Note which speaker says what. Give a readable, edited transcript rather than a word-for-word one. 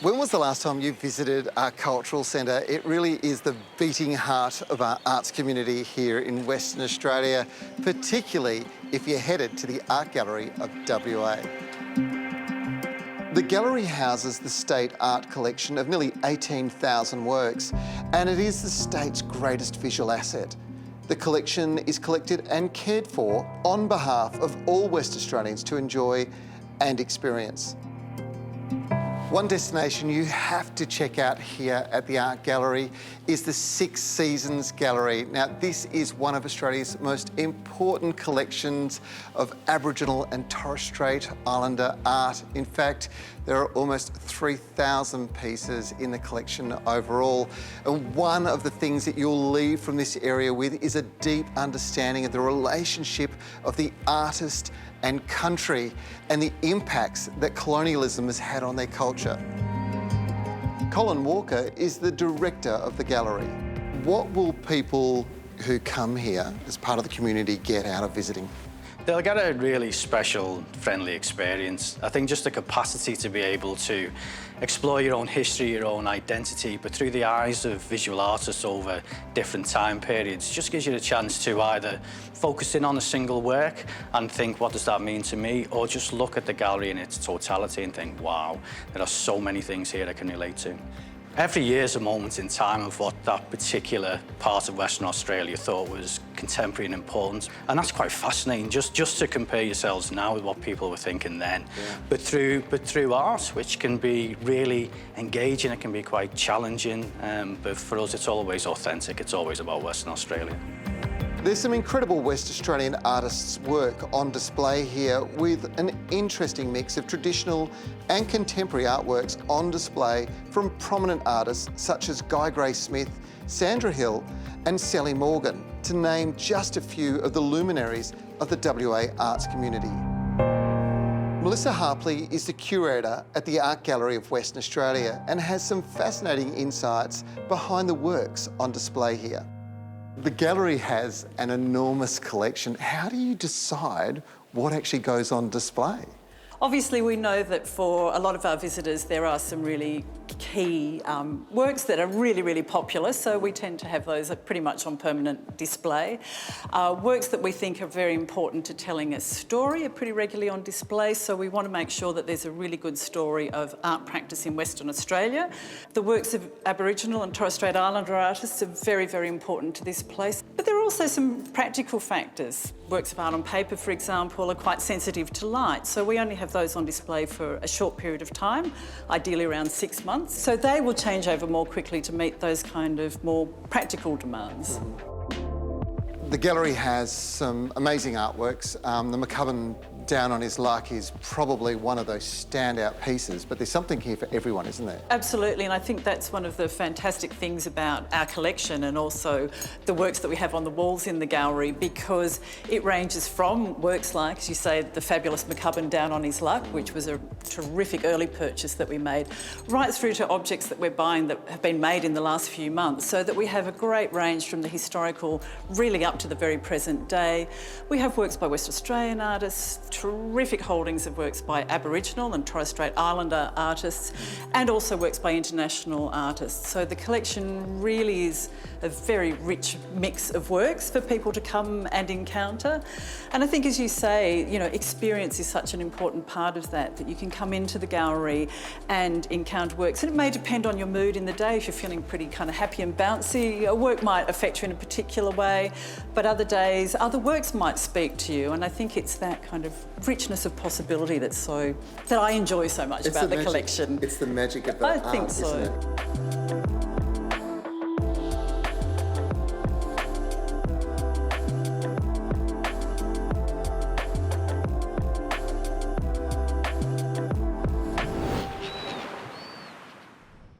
Speaker 1: When was the last time you visited our cultural centre? It really is the beating heart of our arts community here in Western Australia, particularly if you're headed to the Art Gallery of WA. The gallery houses the state art collection of nearly 18,000 works, and it is the state's greatest visual asset. The collection is collected and cared for on behalf of all West Australians to enjoy and experience. One destination you have to check out here at the Art Gallery is the Six Seasons Gallery. Now, this is one of Australia's most important collections of Aboriginal and Torres Strait Islander art. In fact, there are almost 3,000 pieces in the collection overall. And one of the things that you'll leave from this area with is a deep understanding of the relationship of the artist and country and the impacts that colonialism has had on their culture. Colin Walker is the director of the gallery. What will people who come here as part of the community get out of visiting?
Speaker 2: They'll get a really special, friendly experience. I think just the capacity to be able to explore your own history, your own identity, but through the eyes of visual artists over different time periods, just gives you the chance to either focus in on a single work and think, what does that mean to me? Or just look at the gallery in its totality and think, wow, there are so many things here I can relate to. Every year is a moment in time of what that particular part of Western Australia thought was contemporary and important. And that's quite fascinating, just to compare yourselves now with what people were thinking then. Yeah. But through art, which can be really engaging, it can be quite challenging. But for us, it's always authentic. It's always about Western Australia.
Speaker 1: There's some incredible West Australian artists' work on display here with an interesting mix of traditional and contemporary artworks on display from prominent artists such as Guy Gray Smith, Sandra Hill and Sally Morgan, to name just a few of the luminaries of the WA arts community. Melissa Harpley is the curator at the Art Gallery of Western Australia and has some fascinating insights behind the works on display here. The gallery has an enormous collection. How do you decide what actually goes on display?
Speaker 3: Obviously, we know that for a lot of our visitors, there are some really key works that are really, really popular, so we tend to have those pretty much on permanent display. Works that we think are very important to telling a story are pretty regularly on display, so we want to make sure that there's a really good story of art practice in Western Australia. The works of Aboriginal and Torres Strait Islander artists are very, very important to this place. But there are also some practical factors. Works of art on paper, for example, are quite sensitive to light, so we only have those on display for a short period of time, ideally around 6 months. So they will change over more quickly to meet those kind of more practical demands.
Speaker 1: The gallery has some amazing artworks. The McCubbin down on his luck is probably one of those standout pieces, but there's something here for everyone, isn't there?
Speaker 3: Absolutely, and I think that's one of the fantastic things about our collection and also the works that we have on the walls in the gallery, because it ranges from works like, as you say, the fabulous McCubbin down on his luck, which was a terrific early purchase that we made, right through to objects that we're buying that have been made in the last few months, so that we have a great range from the historical really up to the very present day. We have works by West Australian artists, terrific holdings of works by Aboriginal and Torres Strait Islander artists, and also works by international artists. So the collection really is a very rich mix of works for people to come and encounter. And I think, as you say, you know, experience is such an important part of that, that you can come into the gallery and encounter works. And it may depend on your mood in the day. If you're feeling pretty kind of happy and bouncy, a work might affect you in a particular way, but other days, other works might speak to you. And I think it's that kind of richness of possibility that I enjoy so much about the collection.
Speaker 1: It's the magic of the art,
Speaker 3: I think so.
Speaker 1: Isn't it?